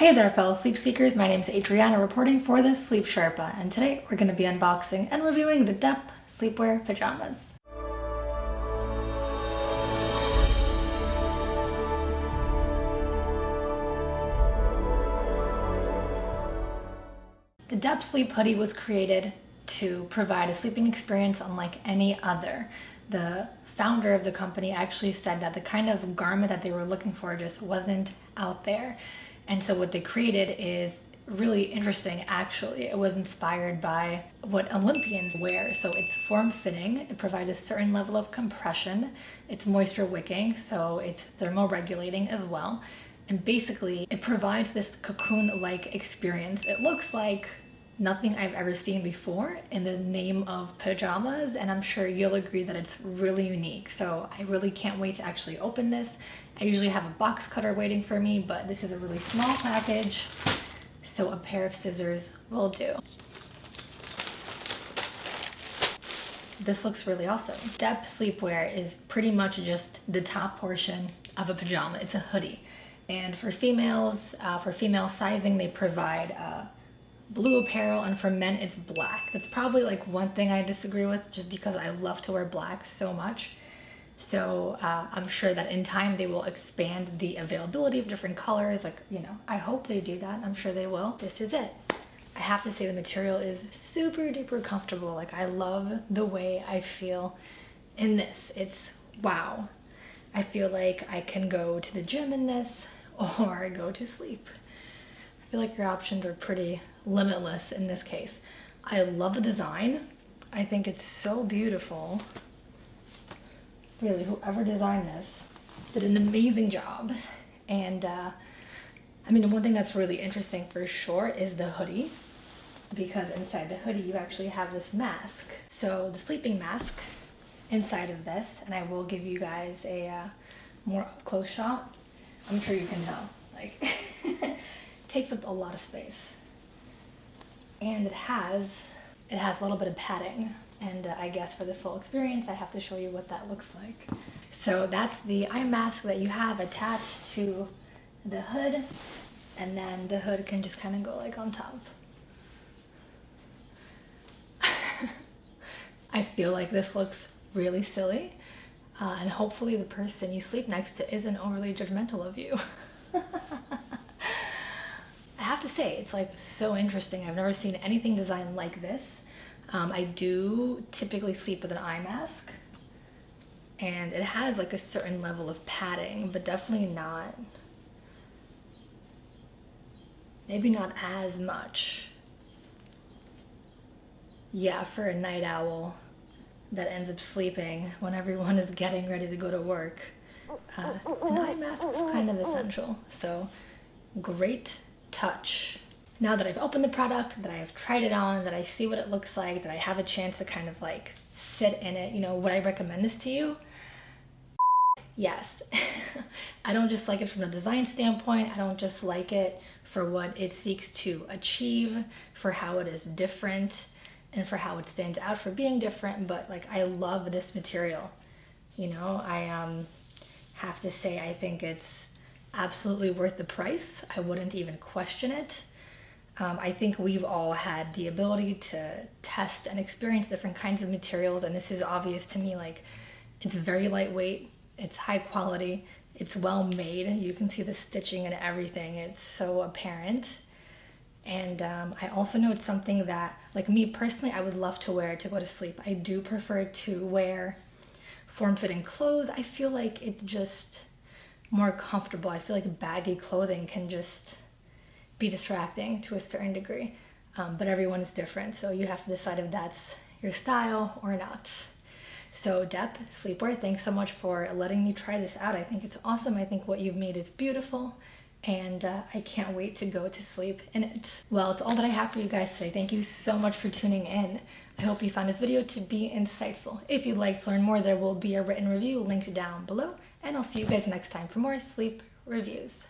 Hey there fellow sleep seekers, my name is Adriana reporting for the Sleep Sherpa, and today we're going to be unboxing and reviewing the Dep Sleepwear pajamas. The Dep Sleep Hoodie was created to provide a sleeping experience unlike any other. The founder of the company actually said that the kind of garment that they were looking for just wasn't out there. And so what they created is really interesting actually. It was inspired by what Olympians wear. So it's form-fitting, it provides a certain level of compression, it's moisture wicking, so it's thermoregulating as well. And basically it provides this cocoon-like experience. It looks like nothing I've ever seen before in the name of pajamas, and I'm sure you'll agree that it's really unique. So I really can't wait to actually open this. I usually have a box cutter waiting for me, but this is a really small package, so a pair of scissors will do. This looks really awesome. Dep Sleepwear is pretty much just the top portion of a pajama. It's a hoodie. And for females, for female sizing, they provide blue apparel, and for men it's black. That's probably like one thing I disagree with, just because I love to wear black so much. So I'm sure that in time they will expand the availability of different colors. Like, you know, I hope they do that. I'm sure they will. This is it. I have to say the material is super duper comfortable. Like, I love the way I feel in this. It's wow. I feel like I can go to the gym in this or go to sleep. I feel like your options are pretty limitless in this case. I love the design. I think it's so beautiful. Really, whoever designed this did an amazing job. And I mean, one thing that's really interesting for sure is the hoodie, because inside the hoodie you actually have this mask. So the sleeping mask inside of this, and I will give you guys a more up close shot. I'm sure you can tell, like takes up a lot of space, and it has a little bit of padding. And I guess for the full experience, I have to show you what that looks like. So that's the eye mask that you have attached to the hood, and then the hood can just kind of go like on top. I feel like this looks really silly, and hopefully the person you sleep next to isn't overly judgmental of you. I have to say, it's like so interesting. I've never seen anything designed like this. I do typically sleep with an eye mask, and it has like a certain level of padding, but definitely not, maybe not as much. Yeah, for a night owl that ends up sleeping when everyone is getting ready to go to work, an eye mask is kind of essential. So great touch. Now that I've opened the product, that I have tried it on, that I see what it looks like, that I have a chance to kind of like sit in it, you know, would I recommend this to you? Yes. I don't just like it from a design standpoint. I don't just like it for what it seeks to achieve, for how it is different, and for how it stands out for being different, but like I love this material. You know, I have to say I think it's absolutely worth the price. I wouldn't even question it. I think we've all had the ability to test and experience different kinds of materials, and this is obvious to me. Like, it's very lightweight, it's high quality, it's well made. You can see the stitching and everything. It's so apparent. And I also know it's something that, like me personally, I would love to wear to go to sleep. I do prefer to wear form-fitting clothes. I feel like it's just more comfortable. I feel like baggy clothing can just be distracting to a certain degree, but everyone is different, so you have to decide if that's your style or not. So Dep Sleepwear, thanks so much for letting me try this out. I think it's awesome. I think what you've made is beautiful, and I can't wait to go to sleep in it. Well, it's all that I have for you guys today. Thank you so much for tuning in. I hope you found this video to be insightful. If you'd like to learn more, there will be a written review linked down below, and I'll see you guys next time for more sleep reviews.